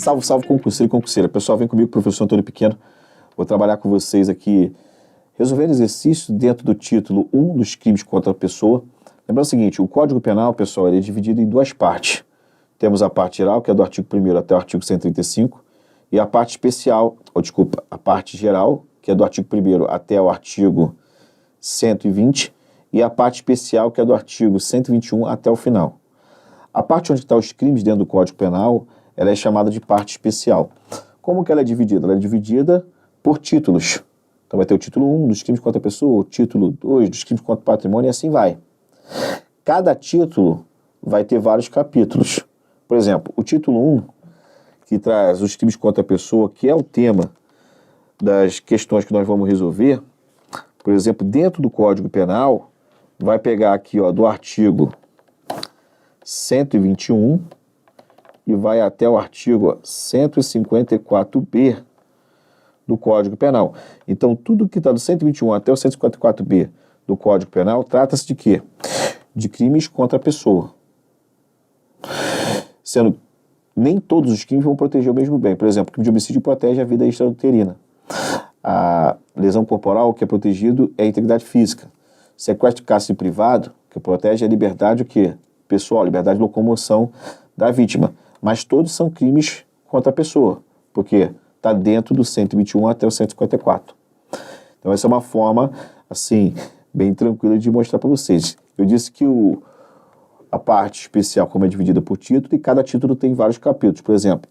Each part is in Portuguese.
Salve, salve, concurseiro e concurseira. Pessoal, vem comigo, professor Antônio Pequeno. Vou trabalhar com vocês aqui, resolvendo exercícios dentro do título 1 dos crimes contra a pessoa. Lembrando o seguinte, o Código Penal, pessoal, ele é dividido em duas partes. Temos a parte geral, que é do artigo 1º até o artigo 135, e a parte especial, a parte geral, que é do artigo 1º até o artigo 120, e a parte especial, que é do artigo 121 até o final. A parte onde estão os crimes dentro do Código Penal, ela é chamada de parte especial. Como que ela é dividida? Ela é dividida por títulos. Então vai ter o título 1 dos crimes contra a pessoa, o título 2 dos crimes contra o patrimônio e assim vai. Cada título vai ter vários capítulos. Por exemplo, o título 1, que traz os crimes contra a pessoa, que é o tema das questões que nós vamos resolver, por exemplo, dentro do Código Penal, vai pegar aqui do artigo 121 e vai até o artigo 154b do Código Penal. Então, tudo que está do 121 até o 154b do Código Penal trata-se de quê? De crimes contra a pessoa. Sendo nem todos os crimes vão proteger o mesmo bem. Por exemplo, o crime de homicídio protege a vida extrauterina. A lesão corporal, que é protegido, é a integridade física. Sequestro de cárcere privado, que protege a liberdade o quê? Pessoal, liberdade de locomoção da vítima. Mas todos são crimes contra a pessoa, porque está dentro do 121 até o 154. Então essa é uma forma, assim, bem tranquila de mostrar para vocês. Eu disse que a parte especial, como é dividida por título, e cada título tem vários capítulos. Por exemplo,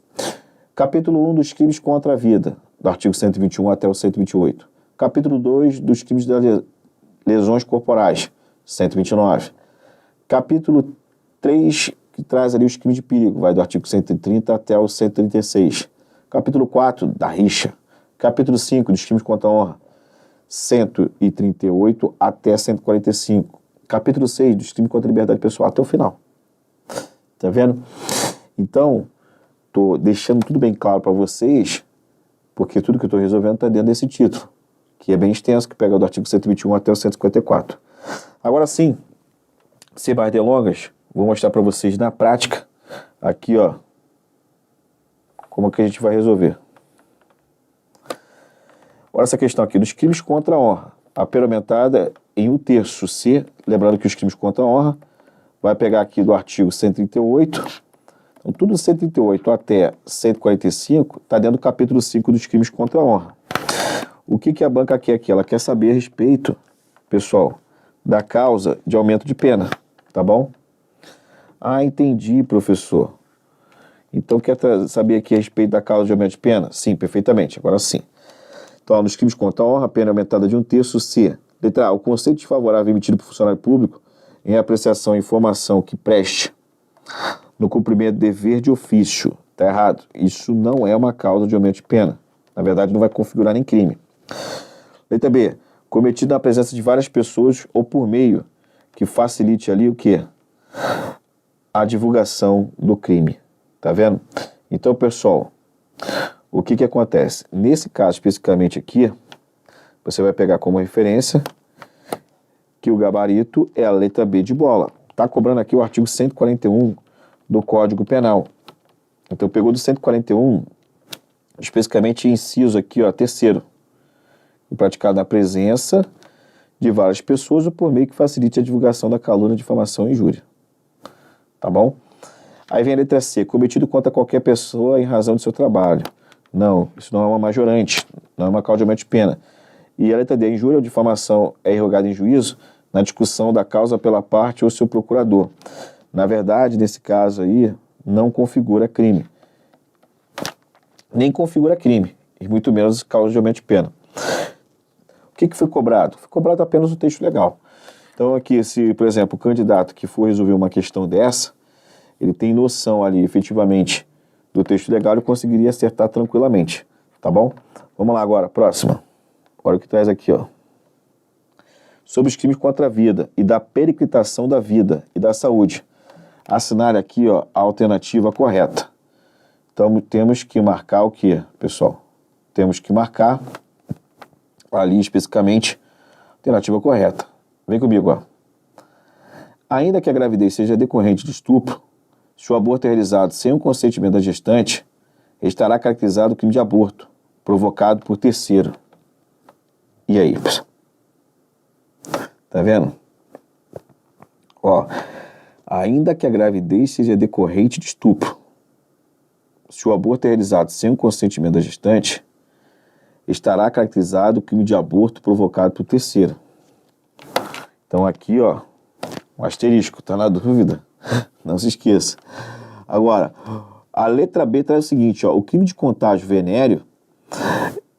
capítulo 1 dos crimes contra a vida, do artigo 121 até o 128. Capítulo 2 dos crimes das lesões corporais, 129. Capítulo 3, que traz ali os crimes de perigo, vai do artigo 130 até o 136. Capítulo 4, da rixa. Capítulo 5, dos crimes contra a honra, 138 até 145. Capítulo 6, dos crimes contra a liberdade pessoal, até o final. Tá vendo? Então, tô deixando tudo bem claro para vocês, porque tudo que eu tô resolvendo tá dentro desse título, que é bem extenso, que pega do artigo 121 até o 154. Agora sim, sem mais delongas, vou mostrar para vocês na prática, aqui como que a gente vai resolver. Olha essa questão aqui, dos crimes contra a honra. A pena aumentada em 1/3 C, lembrando que os crimes contra a honra, vai pegar aqui do artigo 138, então tudo do 138 até 145 está dentro do capítulo 5 dos crimes contra a honra. O que a banca quer aqui? Ela quer saber a respeito, pessoal, da causa de aumento de pena, tá bom? Ah, entendi, professor. Então quer saber aqui a respeito da causa de aumento de pena? Sim, perfeitamente, agora sim. Então, nos crimes contra a honra, a pena é aumentada de 1/3 C. Letra A, o conceito desfavorável emitido por funcionário público em apreciação e informação que preste no cumprimento do dever de ofício. Está errado. Isso não é uma causa de aumento de pena. Na verdade, não vai configurar nem crime. Letra B, cometido na presença de várias pessoas ou por meio que facilite ali o quê? A divulgação do crime. Tá vendo? Então, pessoal, o que acontece? Nesse caso, especificamente aqui, você vai pegar como referência que o gabarito é a letra B de bola. Tá cobrando aqui o artigo 141 do Código Penal. Então, pegou do 141, especificamente inciso aqui, terceiro. Praticado na presença de várias pessoas ou por meio que facilite a divulgação da calúnia, difamação e injúria. Tá bom? Aí vem a letra C, cometido contra qualquer pessoa em razão do seu trabalho. Não, isso não é uma majorante, não é uma causa de aumento de pena. E a letra D, a injúria ou difamação é irrogada em juízo na discussão da causa pela parte ou seu procurador. Na verdade, nesse caso aí, não configura crime. Nem configura crime, e muito menos causa de aumento de pena. O que foi cobrado? Foi cobrado apenas o texto legal. Então aqui, se, por exemplo, o candidato que for resolver uma questão dessa, ele tem noção ali, efetivamente, do texto legal e conseguiria acertar tranquilamente, tá bom? Vamos lá agora, próxima. Olha o que traz aqui, sobre os crimes contra a vida e da periquitação da vida e da saúde. Assinale aqui, a alternativa correta. Então, temos que marcar o que, pessoal? Temos que marcar ali, especificamente, a alternativa correta. Vem comigo, Ainda que a gravidez seja decorrente de estupro, se o aborto é realizado sem o consentimento da gestante, estará caracterizado o crime de aborto provocado por terceiro. E aí? Tá vendo? Ó, ainda que a gravidez seja decorrente de estupro, se o aborto é realizado sem o consentimento da gestante, estará caracterizado o crime de aborto provocado por terceiro. Então aqui, ó, um asterisco, tá na dúvida? Não se esqueça. Agora, a letra B traz o seguinte, ó, o crime de contágio venéreo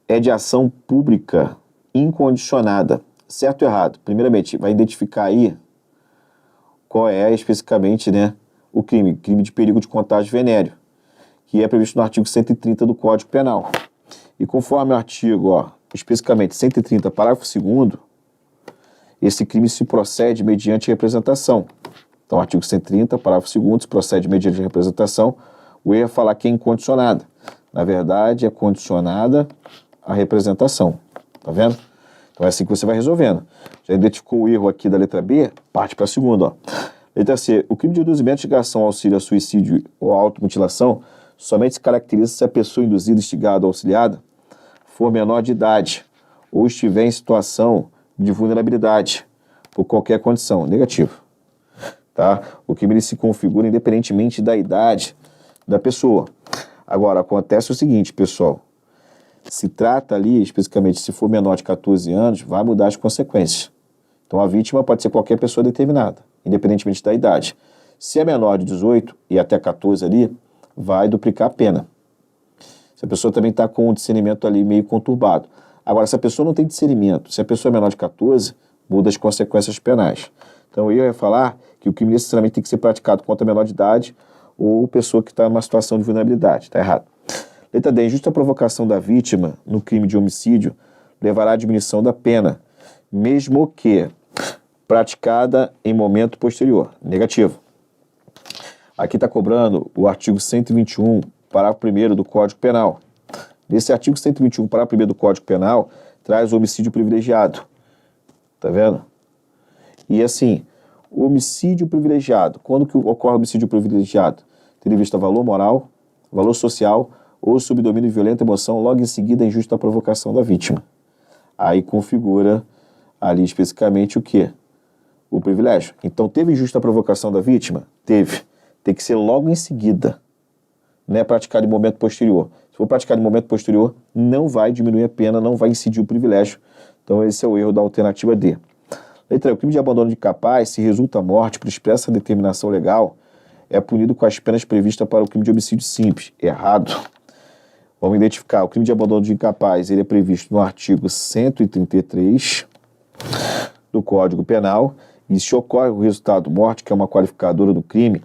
é de ação pública incondicionada. Certo ou errado? Primeiramente, vai identificar aí qual é especificamente, né, o crime de perigo de contágio venéreo, que é previsto no artigo 130 do Código Penal. E conforme o artigo, ó, especificamente 130, parágrafo 2º, esse crime se procede mediante representação. Então, artigo 130, parágrafo 2º, se procede mediante representação, o erro é falar que é incondicionada. Na verdade, é condicionada à representação. Tá vendo? Então, é assim que você vai resolvendo. Já identificou o erro aqui da letra B? Parte para a segunda, ó. Letra C. O crime de induzimento, instigação, auxílio a suicídio ou automutilação somente se caracteriza se a pessoa induzida, instigada ou auxiliada for menor de idade ou estiver em situação de vulnerabilidade por qualquer condição. Negativo. Tá? O crime ele se configura independentemente da idade da pessoa. Agora, acontece o seguinte, pessoal. Se trata ali, especificamente, se for menor de 14 anos, vai mudar as consequências. Então, a vítima pode ser qualquer pessoa determinada, independentemente da idade. Se é menor de 18 e até 14 ali, vai duplicar a pena. Se a pessoa também está com o discernimento ali meio conturbado. Agora, se a pessoa não tem discernimento, se a pessoa é menor de 14, muda as consequências penais. Então, eu ia falar que o crime necessariamente tem que ser praticado contra menor de idade ou pessoa que está numa situação de vulnerabilidade. Está errado. Letra D. Injusta provocação da vítima no crime de homicídio levará à diminuição da pena, mesmo que praticada em momento posterior. Negativo. Aqui está cobrando o artigo 121, parágrafo 1º do Código Penal. Nesse artigo 121, parágrafo 1º do Código Penal, traz o homicídio privilegiado. Tá vendo? E assim, o homicídio privilegiado, quando que ocorre o homicídio privilegiado? Tendo em vista valor moral, valor social ou sob domínio de violenta emoção, logo em seguida a injusta provocação da vítima. Aí configura ali especificamente o quê? O privilégio. Então, teve injusta provocação da vítima? Teve. Tem que ser logo em seguida. Não é praticado em momento posterior. Se for praticado em momento posterior, não vai diminuir a pena, não vai incidir o privilégio. Então, esse é o erro da alternativa D. Letra E. O crime de abandono de incapaz, se resulta a morte por expressa determinação legal, é punido com as penas previstas para o crime de homicídio simples. Errado. Vamos identificar. O crime de abandono de incapaz, ele é previsto no artigo 133 do Código Penal. E se ocorre o resultado morte, que é uma qualificadora do crime,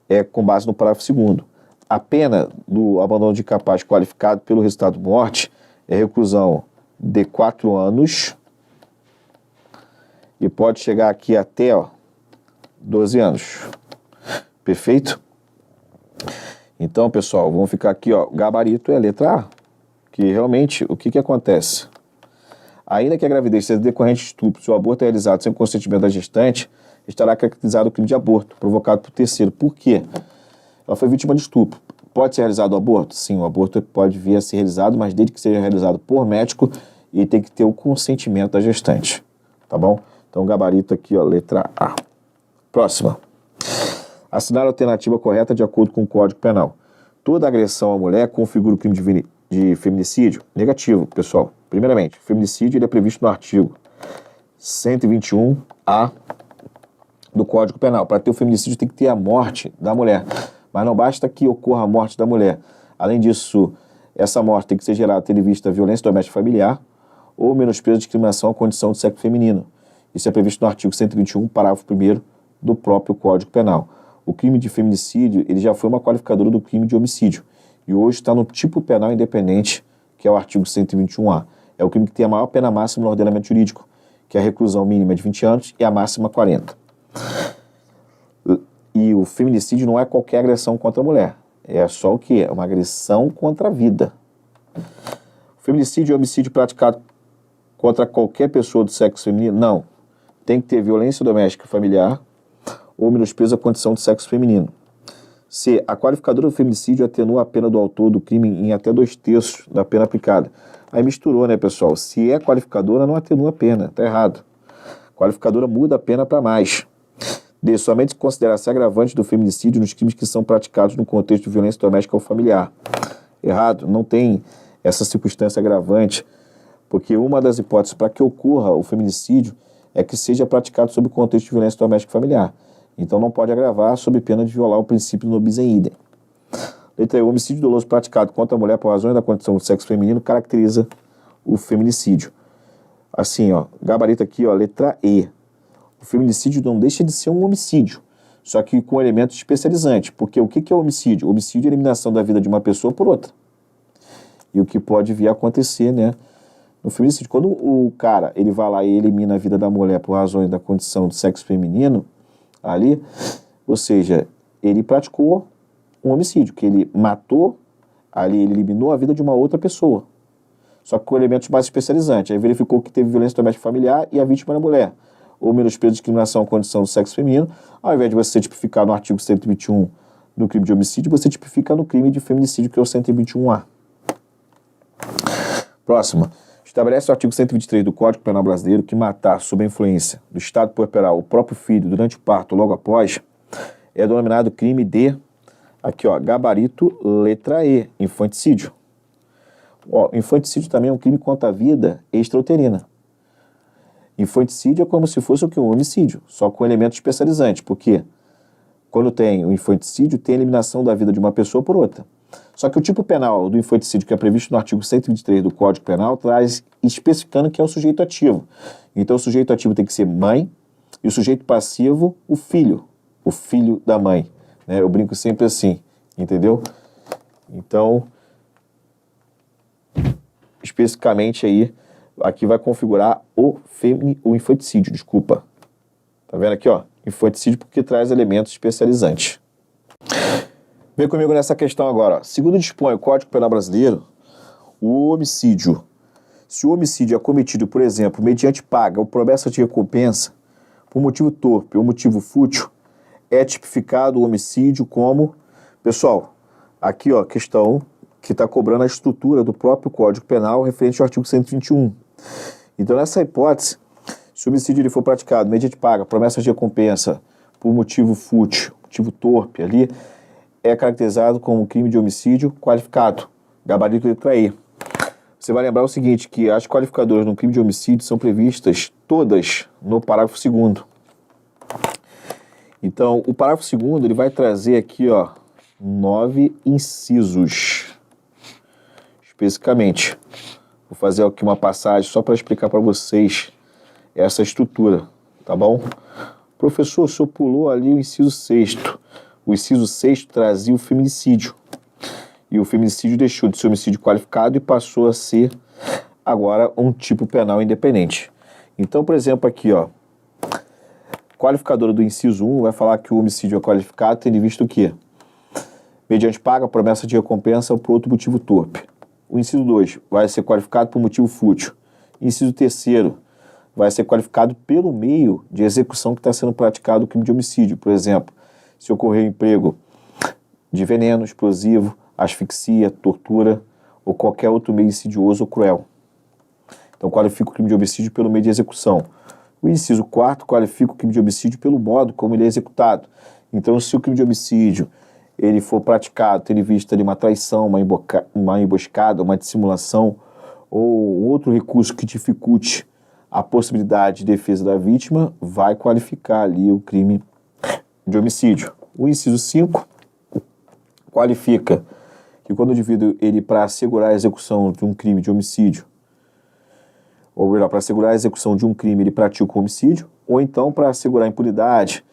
é com base no parágrafo 2º. A pena do abandono de incapaz qualificado pelo resultado morte é reclusão de 4 anos e pode chegar aqui até 12 anos. Perfeito? Então, pessoal, vamos ficar aqui, ó. Gabarito é a letra A, que realmente, o que acontece? Ainda que a gravidez seja decorrente de estupro, se o aborto é realizado sem o consentimento da gestante, estará caracterizado o crime de aborto, provocado por terceiro. Por quê? Ela foi vítima de estupro. Pode ser realizado o aborto? Sim, o aborto pode vir a ser realizado, mas desde que seja realizado por médico e tem que ter o consentimento da gestante. Tá bom? Então, gabarito aqui, ó, letra A. Próxima. Assinar a alternativa correta de acordo com o Código Penal. Toda agressão à mulher configura o crime de feminicídio? Negativo, pessoal. Primeiramente, o feminicídio ele é previsto no artigo 121A do Código Penal. Para ter o feminicídio tem que ter a morte da mulher. Mas não basta que ocorra a morte da mulher. Além disso, essa morte tem que ser gerada tendo em vista a violência doméstica familiar ou menosprezo de discriminação à condição de sexo feminino. Isso é previsto no artigo 121, parágrafo 1º do próprio Código Penal. O crime de feminicídio ele já foi uma qualificadora do crime de homicídio e hoje está no tipo penal independente, que é o artigo 121A. É o crime que tem a maior pena máxima no ordenamento jurídico, que é a reclusão mínima de 20 anos e a máxima 40. E o feminicídio não é qualquer agressão contra a mulher. É só o quê? É uma agressão contra a vida. O feminicídio é homicídio praticado contra qualquer pessoa do sexo feminino? Não. Tem que ter violência doméstica familiar ou menosprezo à condição de sexo feminino. C. A qualificadora do feminicídio atenua a pena do autor do crime em até 2/3 da pena aplicada. Aí misturou, né, pessoal? Se é qualificadora, não atenua a pena. Tá errado. Qualificadora muda a pena para mais. D. Somente considera-se agravante do feminicídio nos crimes que são praticados no contexto de violência doméstica ou familiar. Errado. Não tem essa circunstância agravante, porque uma das hipóteses para que ocorra o feminicídio é que seja praticado sob o contexto de violência doméstica e familiar. Então não pode agravar sob pena de violar o princípio do non bis in idem. Letra E. O homicídio doloso praticado contra a mulher por razões da condição do sexo feminino caracteriza o feminicídio. Assim, ó, gabarito aqui, ó, letra E. O feminicídio não deixa de ser um homicídio, só que com elementos especializantes. Porque o que é homicídio? O homicídio é a eliminação da vida de uma pessoa por outra. E o que pode vir a acontecer, né, no feminicídio. Quando o cara, ele vai lá e elimina a vida da mulher por razões da condição do sexo feminino, ali, ou seja, ele praticou um homicídio, que ele matou, ali ele eliminou a vida de uma outra pessoa, só que com elementos mais especializantes. Aí verificou que teve violência doméstica familiar e a vítima era mulher, ou menosprezo, discriminação à condição do sexo feminino. Ao invés de você tipificar no artigo 121 no crime de homicídio, você tipifica no crime de feminicídio, que é o 121A. Próximo. Estabelece o artigo 123 do Código Penal Brasileiro que matar sob a influência do estado puerperal o próprio filho durante o parto ou logo após é denominado crime de, aqui ó, gabarito letra E, infanticídio. Ó, infanticídio também é um crime contra a vida extrauterina. Infanticídio é como se fosse o que? Um homicídio, só com elementos especializantes, porque quando tem o infanticídio, tem a eliminação da vida de uma pessoa por outra. Só que o tipo penal do infanticídio, que é previsto no artigo 123 do Código Penal, traz especificando que é o sujeito ativo. Então o sujeito ativo tem que ser mãe e o sujeito passivo, o filho da mãe. Né? Eu brinco sempre assim, entendeu? Então, especificamente aí, aqui vai configurar o infanticídio, desculpa. Tá vendo aqui, ó? Infanticídio porque traz elementos especializantes. Vem comigo nessa questão agora. Ó. Segundo dispõe o Código Penal Brasileiro, o homicídio, se o homicídio é cometido, por exemplo, mediante paga ou promessa de recompensa, por motivo torpe ou motivo fútil, é tipificado o homicídio como... Pessoal, aqui ó, questão que está cobrando a estrutura do próprio Código Penal referente ao artigo 121. Então, nessa hipótese, se o homicídio ele for praticado mediante paga, promessa de recompensa, por motivo fútil, motivo torpe ali, é caracterizado como crime de homicídio qualificado, gabarito letra E. Você vai lembrar o seguinte, que as qualificadoras no crime de homicídio são previstas todas no parágrafo 2º. Então, o parágrafo 2º ele vai trazer aqui, ó, 9 incisos, especificamente. Vou fazer aqui uma passagem só para explicar para vocês essa estrutura, tá bom? Professor, o senhor pulou ali o inciso 6º. O inciso 6º trazia o feminicídio. E o feminicídio deixou de ser homicídio qualificado e passou a ser agora um tipo penal independente. Então, por exemplo, aqui, ó, qualificadora do inciso 1 vai falar que o homicídio é qualificado tendo visto o quê? Mediante paga, promessa de recompensa ou por outro motivo torpe. O inciso 2 vai ser qualificado por motivo fútil. Inciso 3º vai ser qualificado pelo meio de execução que está sendo praticado o crime de homicídio. Por exemplo, se ocorrer emprego de veneno, explosivo, asfixia, tortura ou qualquer outro meio insidioso ou cruel. Então qualifica o crime de homicídio pelo meio de execução. O inciso 4º qualifica o crime de homicídio pelo modo como ele é executado. Então, se o crime de homicídio ele for praticado, tendo em vista de uma traição, uma emboscada, uma dissimulação ou outro recurso que dificulte a possibilidade de defesa da vítima, vai qualificar ali o crime de homicídio. O inciso 5 qualifica que quando o indivíduo, ele para assegurar a execução de um crime de homicídio, ou melhor, para assegurar a execução de um crime, ele pratica o homicídio, ou então para assegurar a impunidade,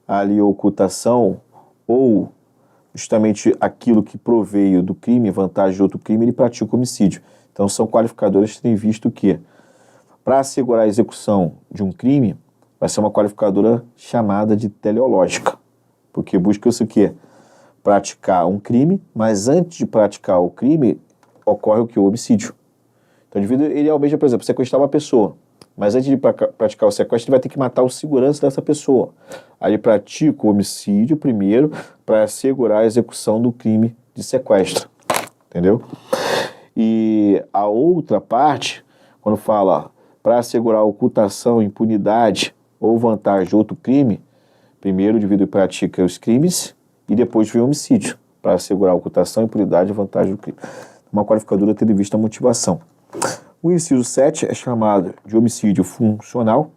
ali a ocultação, ou justamente aquilo que proveio do crime, vantagem de outro crime, ele pratica o homicídio. Então são qualificadores que têm visto que, para assegurar a execução de um crime, vai ser uma qualificadora chamada de teleológica, porque busca isso aqui, praticar um crime, mas antes de praticar o crime, ocorre o que? O homicídio. Então o indivíduo, ele almeja, por exemplo, sequestrar uma pessoa, Mas antes de praticar o sequestro, ele vai ter que matar o segurança dessa pessoa. Aí ele pratica o homicídio primeiro para assegurar a execução do crime de sequestro. Entendeu? E a outra parte, quando fala para assegurar a ocultação, impunidade ou vantagem de outro crime, primeiro o indivíduo pratica os crimes e depois vem o homicídio, para assegurar a ocultação, impunidade e vantagem do crime. Uma qualificadora tendo em vista a motivação. O inciso 7 é chamado de homicídio funcional.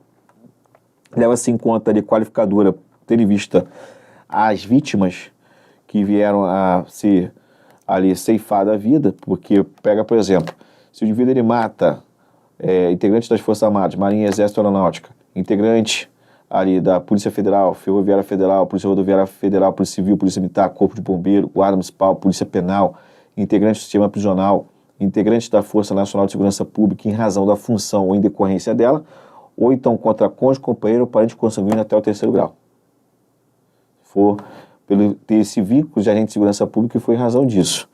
Leva-se em conta a qualificadora tendo em vista as vítimas que vieram a ser ali ceifada a vida, porque pega, por exemplo, se o indivíduo ele mata integrantes das Forças Armadas, Marinha, Exército, Aeronáutica, integrante ali da Polícia Federal, Ferroviária Federal, Polícia Rodoviária Federal, Polícia Civil, Polícia Militar, Corpo de Bombeiro, Guarda Municipal, Polícia Penal, integrante do sistema prisional, integrantes da Força Nacional de Segurança Pública em razão da função ou em decorrência dela, ou então contra cônjuge, companheiro ou parente consanguíneo até o 3º grau. For pelo ter esse vínculo de agente de segurança pública, foi em razão disso.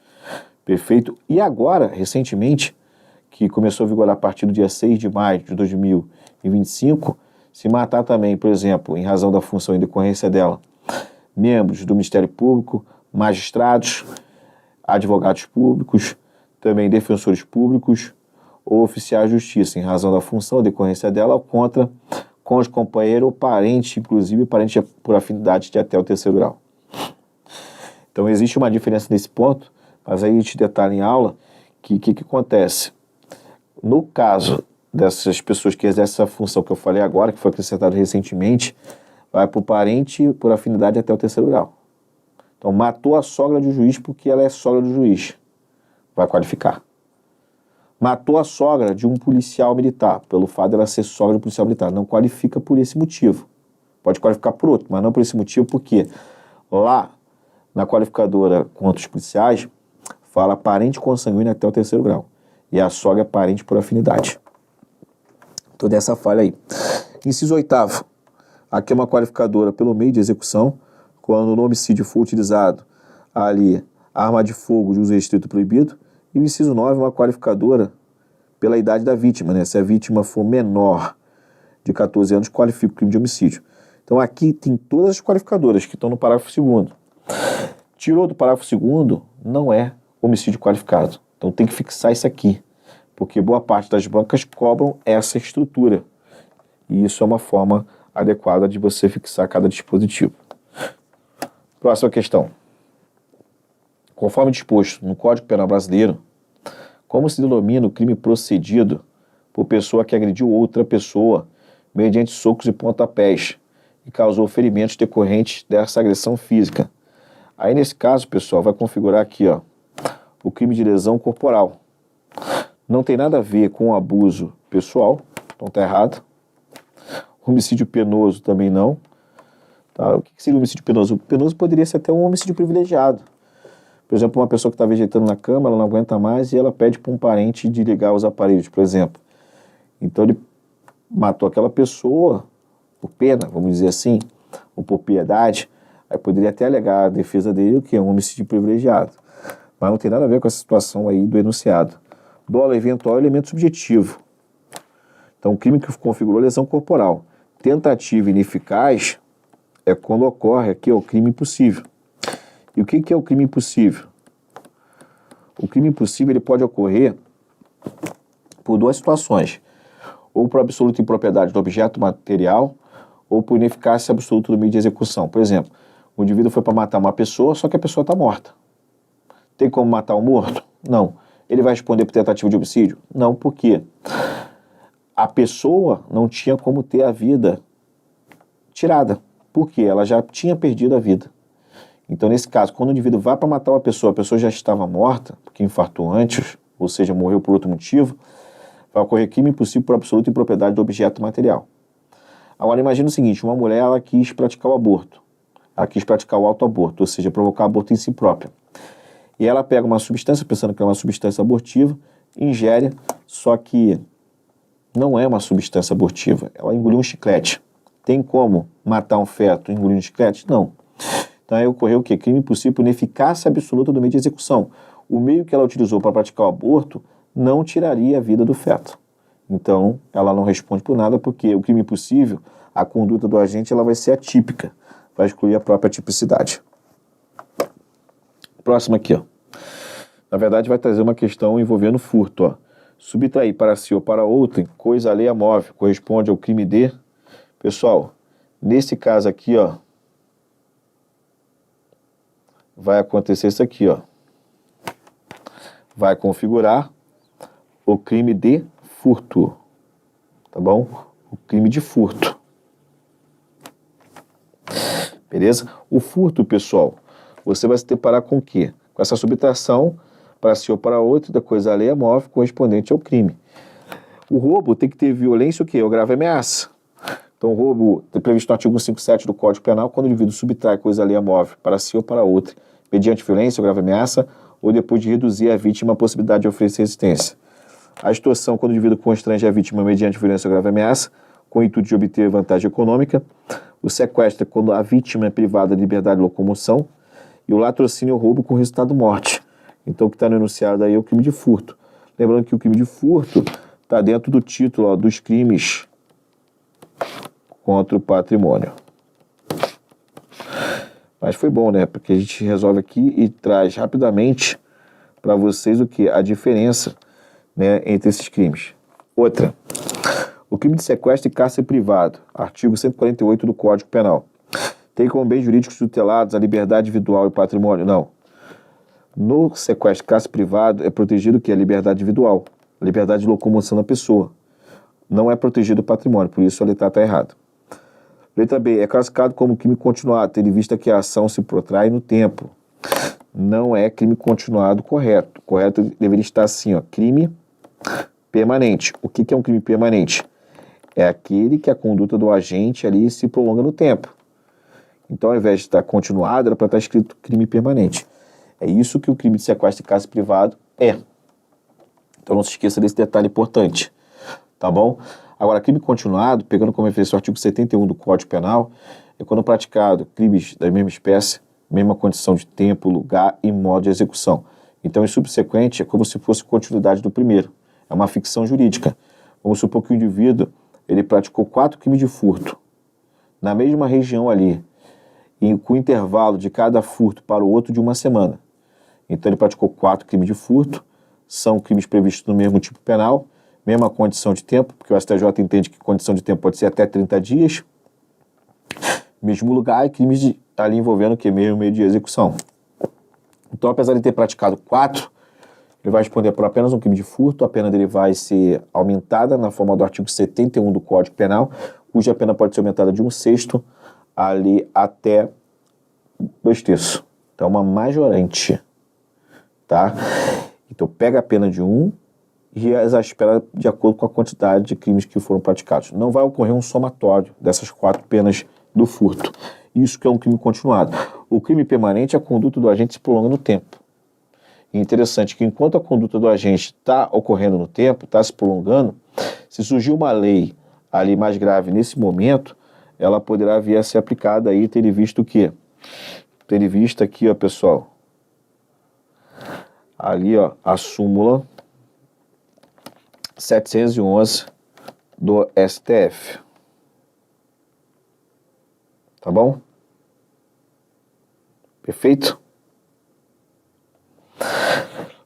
Perfeito? E agora, recentemente, que começou a vigorar a partir do dia 6 de maio de 2025, se matar também, por exemplo, em razão da função em decorrência dela, membros do Ministério Público, magistrados, advogados públicos, também defensores públicos ou oficiais de justiça, em razão da função ou decorrência dela, contra cônjuge, companheiro ou parente, inclusive parente por afinidade de até o 3º grau. Então existe uma diferença nesse ponto, mas aí a gente detalha em aula que o que acontece. No caso dessas pessoas que exercem essa função que eu falei agora, que foi acrescentada recentemente, vai para o parente por afinidade até o 3º grau. Então matou a sogra do juiz porque ela é sogra do juiz, vai qualificar. Matou a sogra de um policial militar, pelo fato de ela ser sogra do policial militar, não qualifica por esse motivo. Pode qualificar por outro, mas não por esse motivo, porque lá na qualificadora contra os policiais, fala parente consanguíneo até o 3º grau. E a sogra é parente por afinidade. Toda essa falha aí. Inciso 8º. Aqui é uma qualificadora pelo meio de execução, quando no homicídio for utilizado ali arma de fogo de uso restrito proibido. E o inciso 9 é uma qualificadora pela idade da vítima, né? Se a vítima for menor de 14 anos, qualifica o crime de homicídio. Então aqui tem todas as qualificadoras que estão no parágrafo 2º. Tirou do parágrafo 2º, não é homicídio qualificado. Então tem que fixar isso aqui, porque boa parte das bancas cobram essa estrutura. E isso é uma forma adequada de você fixar cada dispositivo. Próxima questão. Conforme disposto no Código Penal Brasileiro, como se denomina o crime procedido por pessoa que agrediu outra pessoa mediante socos e pontapés e causou ferimentos decorrentes dessa agressão física? Aí nesse caso, pessoal, vai configurar aqui, ó, o crime de lesão corporal. Não tem nada a ver com abuso pessoal, então tá errado. Homicídio penoso também não. Tá? O que seria um homicídio penoso? O penoso poderia ser até um homicídio privilegiado. Por exemplo, uma pessoa que está vegetando na cama, ela não aguenta mais e ela pede para um parente de ligar os aparelhos, por exemplo. Então ele matou aquela pessoa por pena, vamos dizer assim, ou por piedade. Aí poderia até alegar a defesa dele o que é um homicídio privilegiado. Mas não tem nada a ver com essa situação aí do enunciado. Dolo eventual é elemento subjetivo. Então, o crime que configurou lesão corporal. Tentativa ineficaz é quando ocorre aqui o crime impossível. E o que é o crime impossível? O crime impossível ele pode ocorrer por duas situações. Ou por absoluta impropriedade do objeto material, ou por ineficácia absoluta do meio de execução. Por exemplo, o indivíduo foi para matar uma pessoa, só que a pessoa está morta. Tem como matar um morto? Não. Ele vai responder por tentativa de homicídio? Não, por quê? A pessoa não tinha como ter a vida tirada. Por quê? Ela já tinha perdido a vida. Então, nesse caso, quando o indivíduo vai para matar uma pessoa, a pessoa já estava morta, porque infartou antes, ou seja, morreu por outro motivo, vai ocorrer crime impossível por absoluta impropriedade do objeto material. Agora, imagina o seguinte, uma mulher, ela quis praticar o aborto. Ela quis praticar o autoaborto, ou seja, provocar aborto em si própria. E ela pega uma substância, pensando que é uma substância abortiva, ingere, só que não é uma substância abortiva. Ela engoliu um chiclete. Tem como matar um feto engolindo um chiclete? Não. Então aí ocorreu o quê? Crime impossível por ineficácia absoluta do meio de execução. O meio que ela utilizou para praticar o aborto não tiraria a vida do feto. Então, ela não responde por nada, porque o crime impossível, a conduta do agente ela vai ser atípica, vai excluir a própria tipicidade. Próximo aqui, ó. Na verdade, vai trazer uma questão envolvendo furto, ó. Subtrair para si ou para outrem coisa alheia móvel corresponde ao crime de... Pessoal, nesse caso aqui, ó, vai acontecer isso aqui, ó. Vai configurar o crime de furto, tá bom? O crime de furto. Beleza? O furto, pessoal, você vai se deparar com o quê? Com essa subtração para si ou para outro da coisa alheia móvel correspondente ao crime. O roubo tem que ter violência o quê? Ou grave ameaça. Então, o roubo é previsto no artigo 157 do Código Penal, quando o indivíduo subtrai coisa alheia móvel para si ou para outra, mediante violência ou grave ameaça, ou depois de reduzir a vítima a possibilidade de oferecer resistência. A extorsão, quando o indivíduo constrange a vítima mediante violência ou grave ameaça, com o intuito de obter vantagem econômica. O sequestro, quando a vítima é privada de liberdade de locomoção. E o latrocínio é o roubo com resultado morte. Então, o que está no enunciado aí é o crime de furto. Lembrando que o crime de furto está dentro do título, ó, dos crimes contra o patrimônio. Mas foi bom, né? Porque a gente resolve aqui e traz rapidamente para vocês o que? A diferença, né, entre esses crimes. Outra. O crime de sequestro e cárcere privado, artigo 148 do Código Penal. Tem como bens jurídicos tutelados a liberdade individual e o patrimônio? Não. No sequestro e cárcere privado é protegido o que? A liberdade individual, a liberdade de locomoção da pessoa. Não é protegido o patrimônio, por isso a letra está errada. Letra B. É classificado como crime continuado, tendo em vista que a ação se protrai no tempo. Não é crime continuado correto. Correto deveria estar assim, ó, crime permanente. O que é um crime permanente? É aquele que a conduta do agente ali se prolonga no tempo. Então, ao invés de estar continuado, era para estar escrito crime permanente. É isso que o crime de sequestro e cárcere privado é. Então, não se esqueça desse detalhe importante. Tá bom? Agora, crime continuado, pegando como referência o artigo 71 do Código Penal, é quando praticado crimes da mesma espécie, mesma condição de tempo, lugar e modo de execução. Então, em subsequente, é como se fosse continuidade do primeiro. É uma ficção jurídica. Vamos supor que o indivíduo ele praticou 4 crimes de furto na mesma região ali, e com intervalo de cada furto para o outro de 1 semana. Então, ele praticou 4 crimes de furto, são crimes previstos no mesmo tipo penal, mesma condição de tempo, porque o STJ entende que condição de tempo pode ser até 30 dias, mesmo lugar e crimes ali envolvendo o que? Mesmo meio de execução. Então, apesar de ter praticado 4, ele vai responder por apenas um crime de furto, a pena dele vai ser aumentada na forma do artigo 71 do Código Penal, cuja pena pode ser aumentada de 1/6 ali até 2/3. Então, é uma majorante, tá? Então, pega a pena de 1 e exaspera de acordo com a quantidade de crimes que foram praticados. Não vai ocorrer um somatório dessas 4 penas do furto. Isso que é um crime continuado. O crime permanente, a conduta do agente se prolonga no tempo. E é interessante que enquanto a conduta do agente está ocorrendo no tempo, está se prolongando, se surgir uma lei ali mais grave nesse momento, ela poderá vir a ser aplicada aí, tendo visto o quê? Tendo visto aqui, ó, pessoal, ali, ó, a súmula 711 do STF. Tá bom? Perfeito?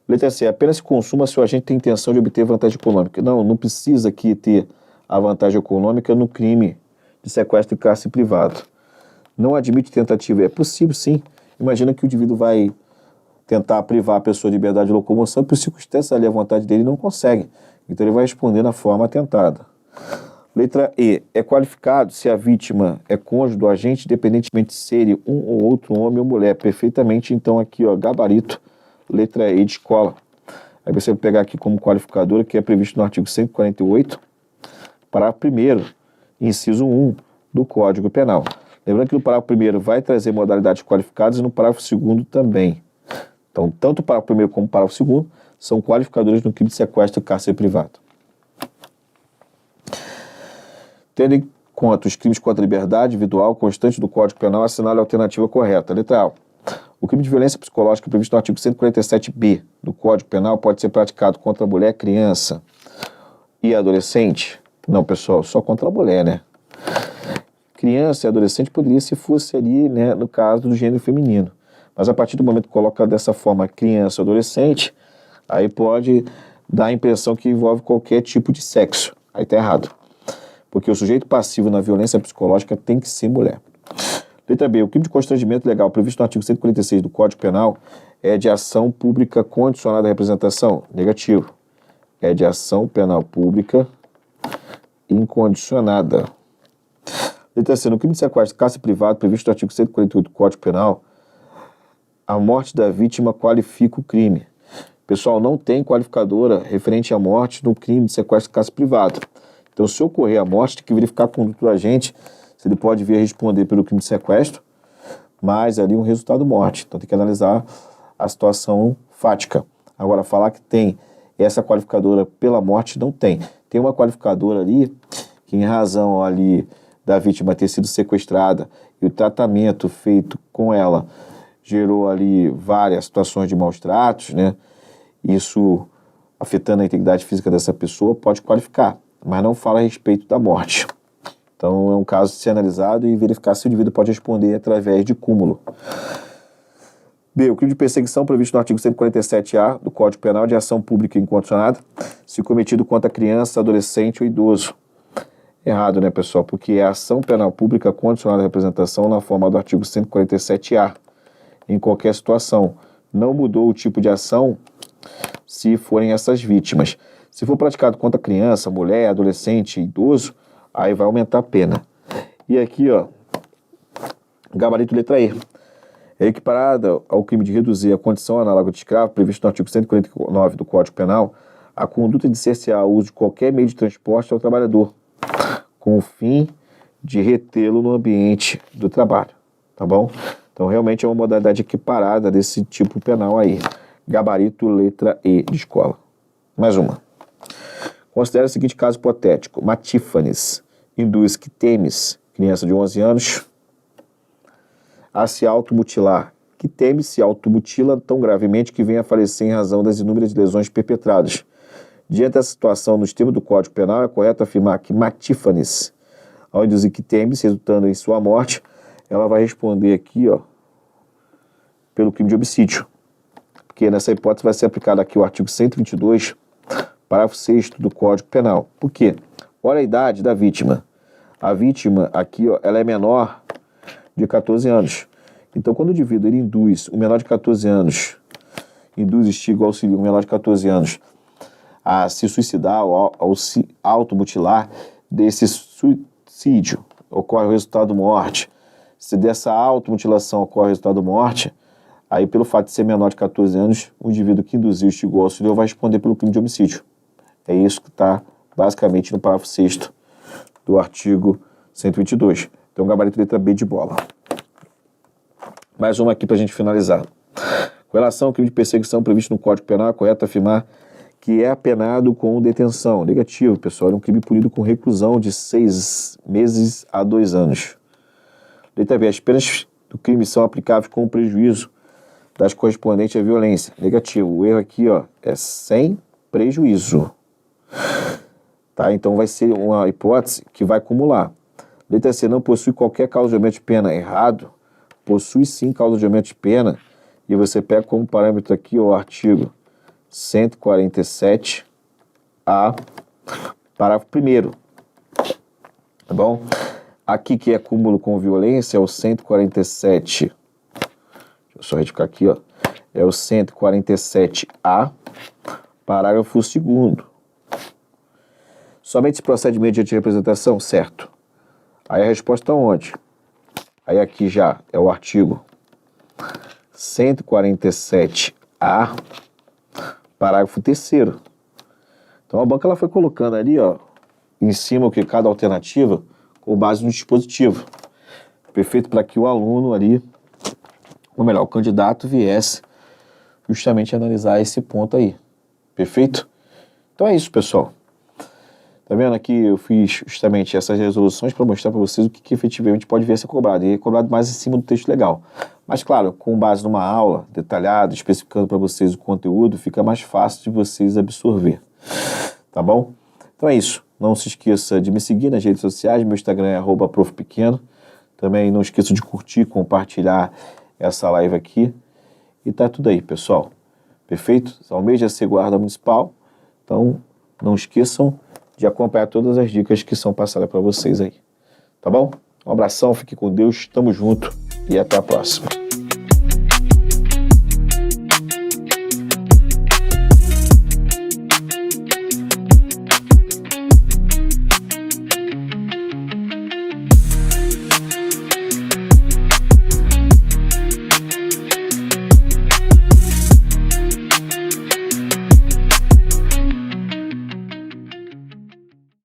Letra C. Apenas se consuma se o agente tem intenção de obter vantagem econômica. Não precisa aqui ter a vantagem econômica no crime de sequestro e cárcere privado. Não admite tentativa. É possível, sim. Imagina que o indivíduo vai tentar privar a pessoa de liberdade de locomoção e por circunstâncias ali a vontade dele não consegue. Então ele vai responder na forma tentada. Letra E. É qualificado se a vítima é cônjuge do agente, independentemente de ser um ou outro homem ou mulher. Perfeitamente, então aqui, ó, gabarito, letra E de escola. Aí você vai pegar aqui como qualificadora, que é previsto no artigo 148, parágrafo 1º, inciso 1 do Código Penal. Lembrando que no parágrafo 1º vai trazer modalidades qualificadas e no parágrafo 2º também. Então, tanto o parágrafo 1º como o parágrafo 2º são qualificadores no crime de sequestro e cárcere privado. Tendo em conta os crimes contra a liberdade individual constante do Código Penal, assinale a alternativa correta. Letra A. O crime de violência psicológica previsto no artigo 147b do Código Penal pode ser praticado contra a mulher, criança e adolescente? Não, pessoal, só contra a mulher, né? Criança e adolescente poderia se fosse ali, né, no caso do gênero feminino. Mas a partir do momento que coloca dessa forma criança ou adolescente, aí pode dar a impressão que envolve qualquer tipo de sexo. Aí tá errado. Porque o sujeito passivo na violência psicológica tem que ser mulher. Letra B. O crime de constrangimento legal previsto no artigo 146 do Código Penal é de ação pública condicionada à representação? Negativo. É de ação penal pública incondicionada. Letra C. No crime de sequestro, caça privado previsto no artigo 148 do Código Penal, a morte da vítima qualifica o crime. Pessoal, não tem qualificadora referente à morte no crime de sequestro de caça privado. Então, se ocorrer a morte, tem que verificar a conduta do agente, se ele pode vir a responder pelo crime de sequestro, mas ali um resultado morte. Então, tem que analisar a situação fática. Agora, falar que tem essa qualificadora pela morte, não tem. Tem uma qualificadora ali, que em razão ali da vítima ter sido sequestrada e o tratamento feito com ela gerou ali várias situações de maus tratos, né? Isso afetando a integridade física dessa pessoa, pode qualificar, mas não fala a respeito da morte. Então é um caso de ser analisado e verificar se o indivíduo pode responder através de cúmulo. B. O crime de perseguição previsto no artigo 147-A do Código Penal de ação pública incondicionada, se cometido contra criança, adolescente ou idoso. Errado, né, pessoal? Porque é ação penal pública condicionada à representação na forma do artigo 147-A, em qualquer situação. Não mudou o tipo de ação se forem essas vítimas. Se for praticado contra criança, mulher, adolescente, idoso, aí vai aumentar a pena. E aqui, ó, gabarito letra E. É equiparada ao crime de reduzir a condição análoga de escravo, previsto no artigo 149 do Código Penal, a conduta de cercear o uso de qualquer meio de transporte ao trabalhador, com o fim de retê-lo no ambiente do trabalho, tá bom? Então, realmente é uma modalidade equiparada desse tipo penal aí. Gabarito letra E de escola. Mais uma. Considera o seguinte caso hipotético. Matífanes induz Quitemes, criança de 11 anos, a se automutilar. Quitemes se automutila tão gravemente que vem a falecer em razão das inúmeras lesões perpetradas. Diante dessa situação, nos termos do Código Penal, é correto afirmar que Matífanes, ao induzir Quitemes, resultando em sua morte, ela vai responder aqui, ó, pelo crime de homicídio. Porque nessa hipótese vai ser aplicado aqui o artigo 122, parágrafo 6º do Código Penal. Por quê? Olha a idade da vítima. A vítima aqui, ó, ela é menor de 14 anos. Então, quando o indivíduo ele induz um menor de 14 anos, induz, instiga ou auxilia um menor de 14 anos a se suicidar ou se automutilar, desse suicídio ocorre o resultado de morte. Se dessa automutilação ocorre o resultado de morte, aí pelo fato de ser menor de 14 anos, o indivíduo que induziu, instigou ou auxiliou vai responder pelo crime de homicídio. É isso que está basicamente no parágrafo 6º do artigo 122. Então, gabarito letra B de bola. Mais uma aqui para a gente finalizar. Com relação ao crime de perseguição previsto no Código Penal, é correto afirmar que é apenado com detenção. Negativo, pessoal. É um crime punido com reclusão de 6 meses a 2 anos. Letra B. As penas do crime são aplicáveis com o prejuízo das correspondentes à violência. Negativo. O erro aqui, ó, é sem prejuízo. Tá? Então vai ser uma hipótese que vai acumular. Letra C. Não possui qualquer causa de aumento de pena. Errado. Possui sim causa de aumento de pena. E você pega como parâmetro aqui o artigo 147-A, parágrafo 1º. Tá bom? Aqui que é acúmulo com violência é o 147. Deixa eu só retificar aqui, ó. É o 147-A, parágrafo 2º. Somente se procede mediante representação? Certo. Aí a resposta é onde? Aí aqui já é o artigo 147-A, parágrafo 3º. Então a banca ela foi colocando ali, ó, em cima o que cada alternativa com base no dispositivo. Perfeito para que o aluno ali, ou melhor, o candidato viesse justamente analisar esse ponto aí. Perfeito? Então é isso, pessoal. Tá vendo aqui? Eu fiz justamente essas resoluções para mostrar para vocês o que efetivamente pode vir a ser cobrado. E é cobrado mais em cima do texto legal. Mas, claro, com base numa aula detalhada, especificando para vocês o conteúdo, fica mais fácil de vocês absorver. Tá bom? Então, Então é isso. Não se esqueça de me seguir nas redes sociais. Meu Instagram é @profpequeno. Também não esqueça de curtir, compartilhar essa live aqui. E tá tudo aí, pessoal. Perfeito? Almeja ser guarda municipal. Então, não esqueçam de acompanhar todas as dicas que são passadas para vocês aí. Tá bom? Um abração, fique com Deus, tamo junto e até a próxima.